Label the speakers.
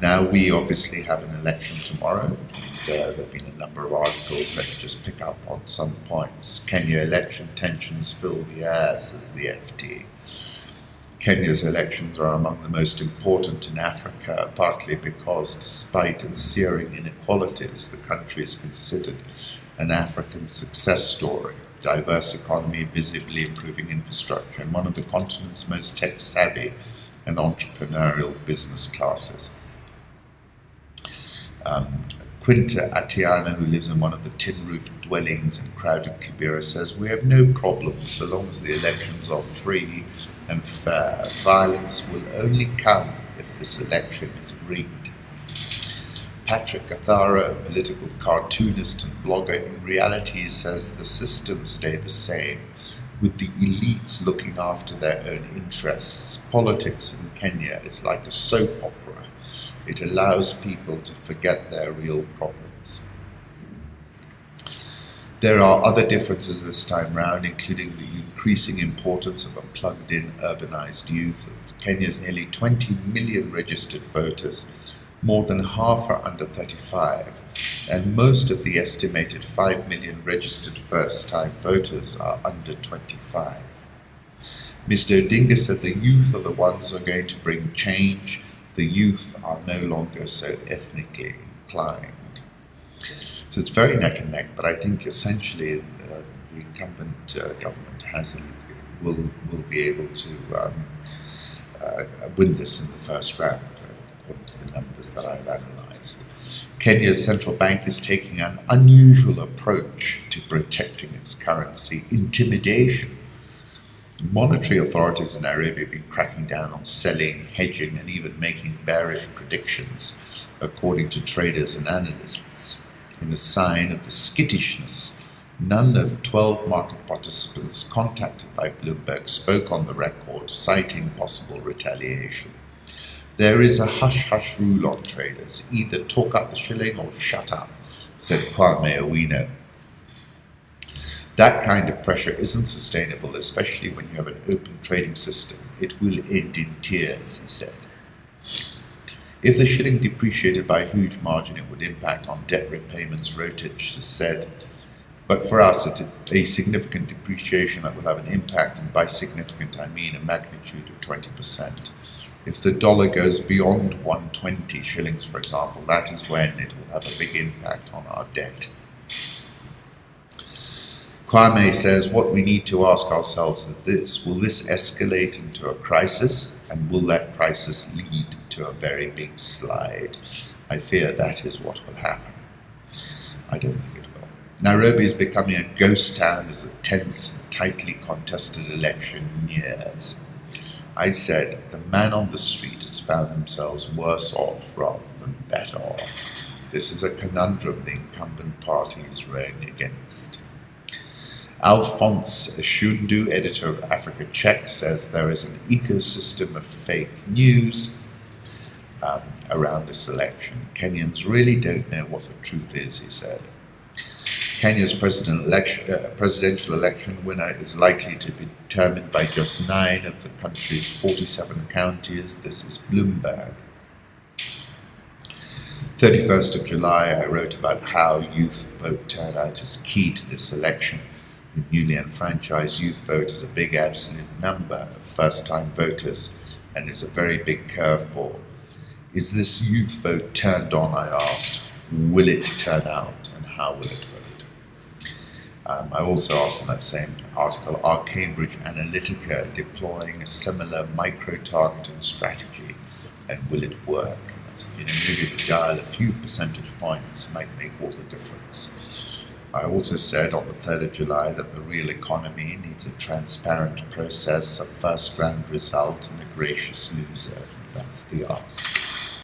Speaker 1: Now, we obviously have an election tomorrow. There have been a number of articles. Let me just pick up on some points. Kenya election tensions fill the air, says the FT. Kenya's elections are among the most important in Africa, partly because, despite its searing inequalities, the country is considered an African success story. Diverse economy, visibly improving infrastructure, and one of the continent's most tech-savvy and entrepreneurial business classes. Quinta Atiana, who lives in one of the tin-roofed dwellings in crowded Kibera, says, "We have no problems so long as the elections are free and fair. Violence will only come if this election is rigged." Patrick Athara, a political cartoonist and blogger, in reality says the systems stay the same, with the elites looking after their own interests. Politics in Kenya is like a soap opera. It allows people to forget their real problems. There are other differences this time round, including the increasing importance of a plugged-in urbanized youth. Of Kenya's nearly 20 million registered voters, more than half are under 35, and most of the estimated 5 million registered first-time voters are under 25. Mr. Odinga said the youth are the ones who are going to bring change. The youth are no longer so ethnically inclined. So it's very neck and neck, but I think essentially the incumbent government will be able to win this in the first round, according to the numbers that I've analysed. Kenya's central bank is taking an unusual approach to protecting its currency: intimidation. Monetary authorities in Nairobi have been cracking down on selling, hedging, and even making bearish predictions, according to traders and analysts. In a sign of the skittishness, none of 12 market participants contacted by Bloomberg spoke on the record, citing possible retaliation. "There is a hush-hush rule on traders. Either talk up the shilling or shut up," said Kwame Owino. That kind of pressure isn't sustainable, especially when you have an open trading system. It will end in tears, he said. If the shilling depreciated by a huge margin, it would impact on debt repayments, Rotich has said. But for us, it's a significant depreciation that will have an impact, and by significant I mean a magnitude of 20%. If the dollar goes beyond 120 shillings, for example, that is when it will have a big impact on our debt. Kwame says, what we need to ask ourselves is this: will this escalate into a crisis, and will that crisis lead to a very big slide? I fear that is what will happen. I don't think it will. Nairobi is becoming a ghost town as the tense and tightly contested election nears. I said, the man on the street has found themselves worse off rather than better off. This is a conundrum the incumbent party is rowing against. Alphonse Shundu, editor of Africa Check, says there is an ecosystem of fake news around this election. Kenyans really don't know what the truth is, he said. Kenya's presidential election winner is likely to be determined by just 9 of the country's 47 counties. This is Bloomberg. 31st of July, I wrote about how youth vote turnout is key to this election. The newly enfranchised youth vote is a big absolute number of first-time voters and is a very big curveball. Is this youth vote turned on, I asked. Will it turn out, and how will it vote? I also asked in that same article, are Cambridge Analytica deploying a similar micro-targeting strategy, and will it work? And I said, maybe to dial a few percentage points might make all the difference. I also said on the 3rd of July that the real economy needs a transparent process, a first-round result, and a gracious loser. That's the ask.